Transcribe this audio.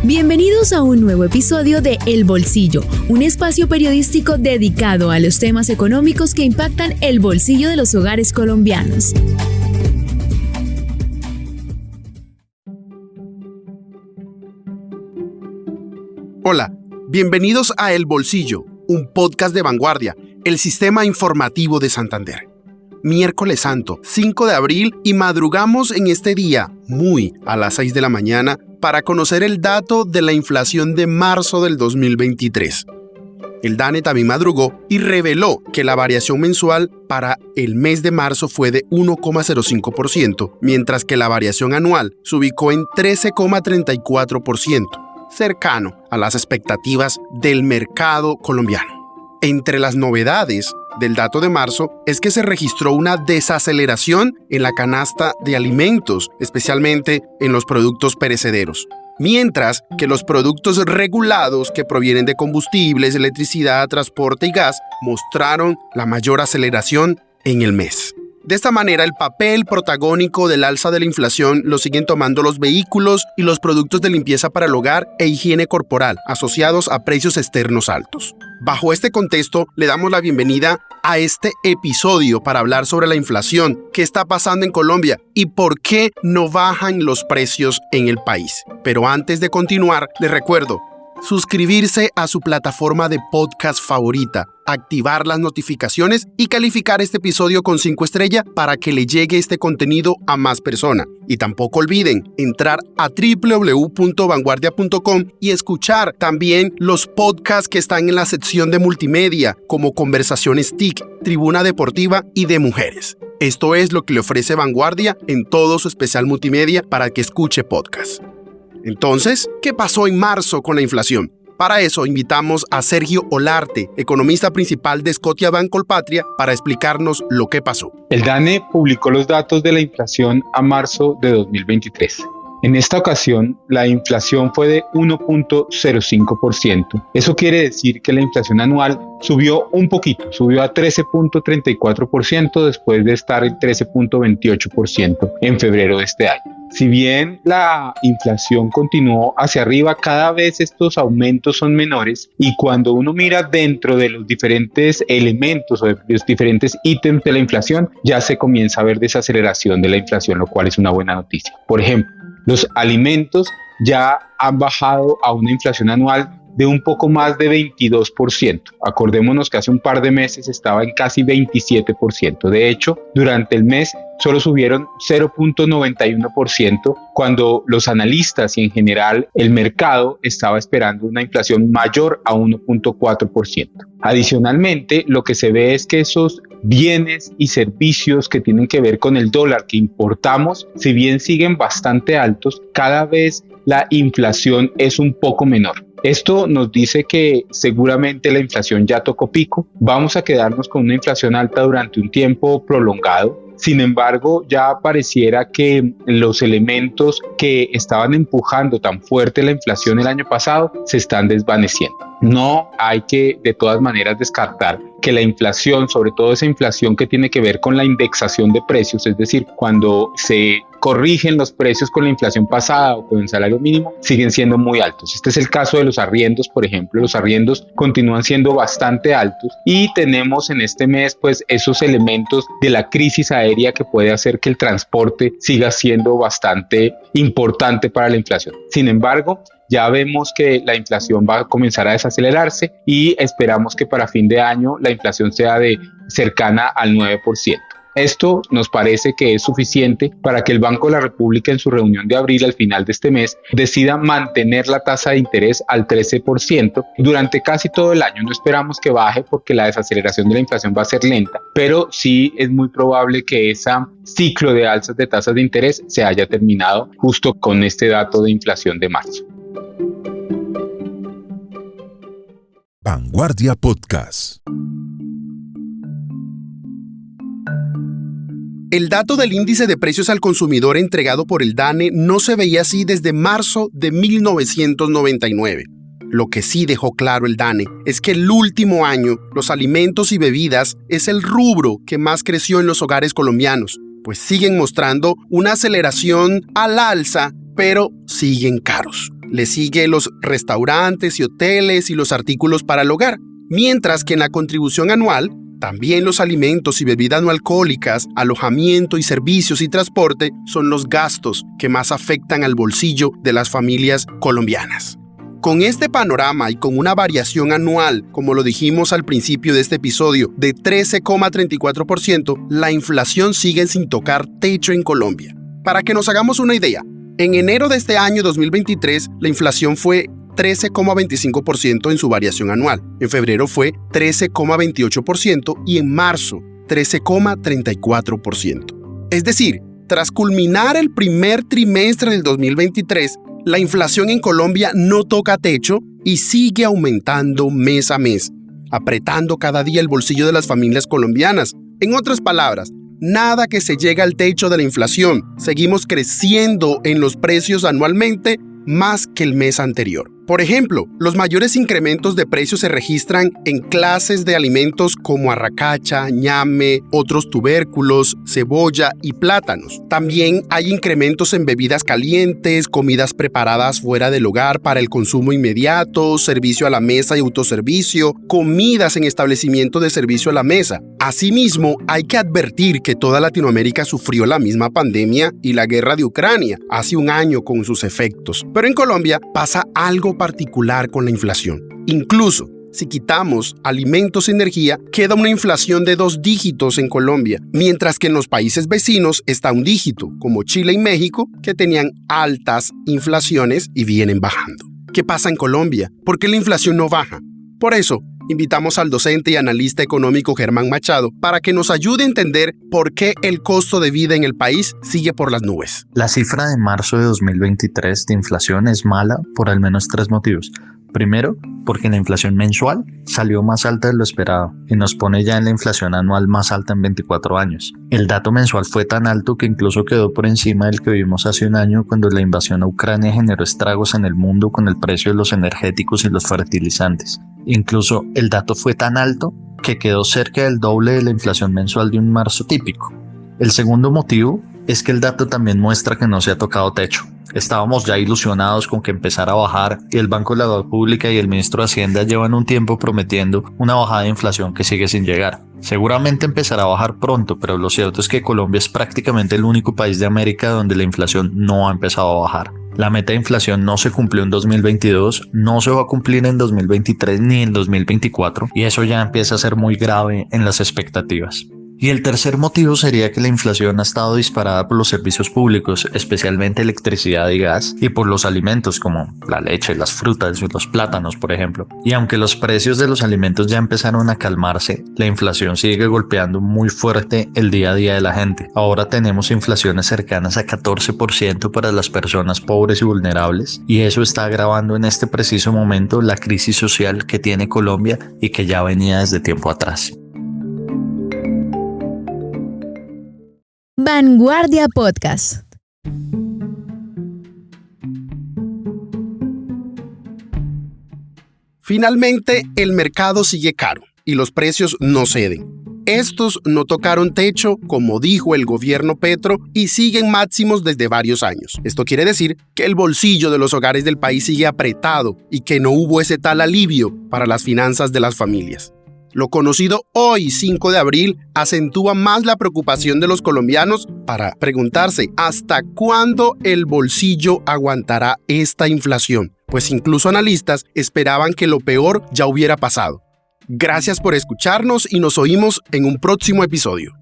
Bienvenidos a un nuevo episodio de El Bolsillo, un espacio periodístico dedicado a los temas económicos que impactan el bolsillo de los hogares colombianos. Hola, bienvenidos a El Bolsillo, un podcast de Vanguardia, el sistema informativo de Santander. Miércoles Santo, 5 de abril, y madrugamos en este día, muy a las 6 de la mañana, para conocer el dato de la inflación de marzo del 2023. El DANE también madrugó y reveló que la variación mensual para el mes de marzo fue de 1,05%, mientras que la variación anual se ubicó en 13,34%, cercano a las expectativas del mercado colombiano. Entre las novedades del dato de marzo es que se registró una desaceleración en la canasta de alimentos, especialmente en los productos perecederos, mientras que los productos regulados que provienen de combustibles, electricidad, transporte y gas mostraron la mayor aceleración en el mes. De esta manera, el papel protagónico del alza de la inflación lo siguen tomando los vehículos y los productos de limpieza para el hogar e higiene corporal, asociados a precios externos altos. Bajo este contexto, le damos la bienvenida a este episodio para hablar sobre la inflación, qué está pasando en Colombia y por qué no bajan los precios en el país. Pero antes de continuar, les recuerdo suscribirse a su plataforma de podcast favorita, activar las notificaciones y calificar este episodio con 5 estrellas para que le llegue este contenido a más personas. Y tampoco olviden entrar a www.vanguardia.com y escuchar también los podcasts que están en la sección de multimedia, como Conversaciones TIC, Tribuna Deportiva y de Mujeres. Esto es lo que le ofrece Vanguardia en todo su especial multimedia para que escuche podcast. Entonces, ¿qué pasó en marzo con la inflación? Para eso invitamos a Sergio Olarte, economista principal de Scotiabank Colpatria, para explicarnos lo que pasó. El DANE publicó los datos de la inflación a marzo de 2023. En esta ocasión, la inflación fue de 1.05%. Eso quiere decir que la inflación anual subió un poquito, subió a 13.34% después de estar en 13.28% en febrero de este año. Si bien la inflación continuó hacia arriba, cada vez estos aumentos son menores, y cuando uno mira dentro de los diferentes elementos o de los diferentes ítems de la inflación, ya se comienza a ver desaceleración de la inflación, lo cual es una buena noticia. Por ejemplo, los alimentos ya han bajado a una inflación anual de un poco más de 22%. Acordémonos que hace un par de meses estaba en casi 27%. De hecho, durante el mes solo subieron 0.91%, cuando los analistas y en general el mercado estaba esperando una inflación mayor a 1.4%. Adicionalmente, lo que se ve es que esos bienes y servicios que tienen que ver con el dólar que importamos, si bien siguen bastante altos, cada vez la inflación es un poco menor. Esto nos dice que seguramente la inflación ya tocó pico. Vamos a quedarnos con una inflación alta durante un tiempo prolongado. Sin embargo, ya pareciera que los elementos que estaban empujando tan fuerte la inflación el año pasado se están desvaneciendo. No hay que de todas maneras descartar que la inflación, sobre todo esa inflación que tiene que ver con la indexación de precios, es decir, cuando se corrigen los precios con la inflación pasada o con el salario mínimo, siguen siendo muy altos. Este es el caso de los arriendos, por ejemplo. Los arriendos continúan siendo bastante altos y tenemos en este mes pues esos elementos de la crisis aérea que puede hacer que el transporte siga siendo bastante importante para la inflación. Sin embargo, ya vemos que la inflación va a comenzar a desacelerarse y esperamos que para fin de año la inflación sea de cercana al 9%. Esto nos parece que es suficiente para que el Banco de la República en su reunión de abril al final de este mes decida mantener la tasa de interés al 13% durante casi todo el año. No esperamos que baje porque la desaceleración de la inflación va a ser lenta, pero sí es muy probable que ese ciclo de alzas de tasas de interés se haya terminado justo con este dato de inflación de marzo. Vanguardia Podcast. El dato del índice de precios al consumidor entregado por el DANE no se veía así desde marzo de 1999. Lo que sí dejó claro el DANE es que el último año los alimentos y bebidas es el rubro que más creció en los hogares colombianos, pues siguen mostrando una aceleración al alza, pero siguen caros. Le sigue los restaurantes y hoteles y los artículos para el hogar, mientras que en la contribución anual, también los alimentos y bebidas no alcohólicas, alojamiento y servicios y transporte son los gastos que más afectan al bolsillo de las familias colombianas. Con este panorama y con una variación anual, como lo dijimos al principio de este episodio, de 13,34%, la inflación sigue sin tocar techo en Colombia. Para que nos hagamos una idea, en enero de este año 2023, la inflación fue 13,25% en su variación anual. En febrero fue 13,28% y en marzo 13,34%. Es decir, tras culminar el primer trimestre del 2023, la inflación en Colombia no toca techo y sigue aumentando mes a mes, apretando cada día el bolsillo de las familias colombianas. En otras palabras, nada que se llegue al techo de la inflación. Seguimos creciendo en los precios anualmente más que el mes anterior. Por ejemplo, los mayores incrementos de precios se registran en clases de alimentos como arracacha, ñame, otros tubérculos, cebolla y plátanos. También hay incrementos en bebidas calientes, comidas preparadas fuera del hogar para el consumo inmediato, servicio a la mesa y autoservicio, comidas en establecimientos de servicio a la mesa. Asimismo, hay que advertir que toda Latinoamérica sufrió la misma pandemia y la guerra de Ucrania hace un año con sus efectos. Pero en Colombia pasa algo particular con la inflación. Incluso, si quitamos alimentos y energía, queda una inflación de 2 dígitos en Colombia, mientras que en los países vecinos está un dígito, como Chile y México, que tenían altas inflaciones y vienen bajando. ¿Qué pasa en Colombia? ¿Por qué la inflación no baja? Por eso, invitamos al docente y analista económico Germán Machado para que nos ayude a entender por qué el costo de vida en el país sigue por las nubes. La cifra de marzo de 2023 de inflación es mala por al menos 3 motivos. Primero, porque la inflación mensual salió más alta de lo esperado y nos pone ya en la inflación anual más alta en 24 años. El dato mensual fue tan alto que incluso quedó por encima del que vimos hace un año cuando la invasión a Ucrania generó estragos en el mundo con el precio de los energéticos y los fertilizantes. Incluso el dato fue tan alto que quedó cerca del doble de la inflación mensual de un marzo típico. El segundo motivo es que el dato también muestra que no se ha tocado techo. Estábamos ya ilusionados con que empezara a bajar y el Banco de la Deuda Pública y el ministro de Hacienda llevan un tiempo prometiendo una bajada de inflación que sigue sin llegar. Seguramente empezará a bajar pronto, pero lo cierto es que Colombia es prácticamente el único país de América donde la inflación no ha empezado a bajar. La meta de inflación no se cumplió en 2022, no se va a cumplir en 2023 ni en 2024 y eso ya empieza a ser muy grave en las expectativas. Y el tercer motivo sería que la inflación ha estado disparada por los servicios públicos, especialmente electricidad y gas, y por los alimentos como la leche, las frutas y los plátanos, por ejemplo. Y aunque los precios de los alimentos ya empezaron a calmarse, la inflación sigue golpeando muy fuerte el día a día de la gente. Ahora tenemos inflaciones cercanas a 14% para las personas pobres y vulnerables, y eso está agravando en este preciso momento la crisis social que tiene Colombia y que ya venía desde tiempo atrás. Vanguardia Podcast. Finalmente, el mercado sigue caro y los precios no ceden. Estos no tocaron techo, como dijo el gobierno Petro, y siguen máximos desde varios años. Esto quiere decir que el bolsillo de los hogares del país sigue apretado y que no hubo ese tal alivio para las finanzas de las familias. Lo conocido hoy, 5 de abril, acentúa más la preocupación de los colombianos para preguntarse ¿hasta cuándo el bolsillo aguantará esta inflación? Pues incluso analistas esperaban que lo peor ya hubiera pasado. Gracias por escucharnos y nos oímos en un próximo episodio.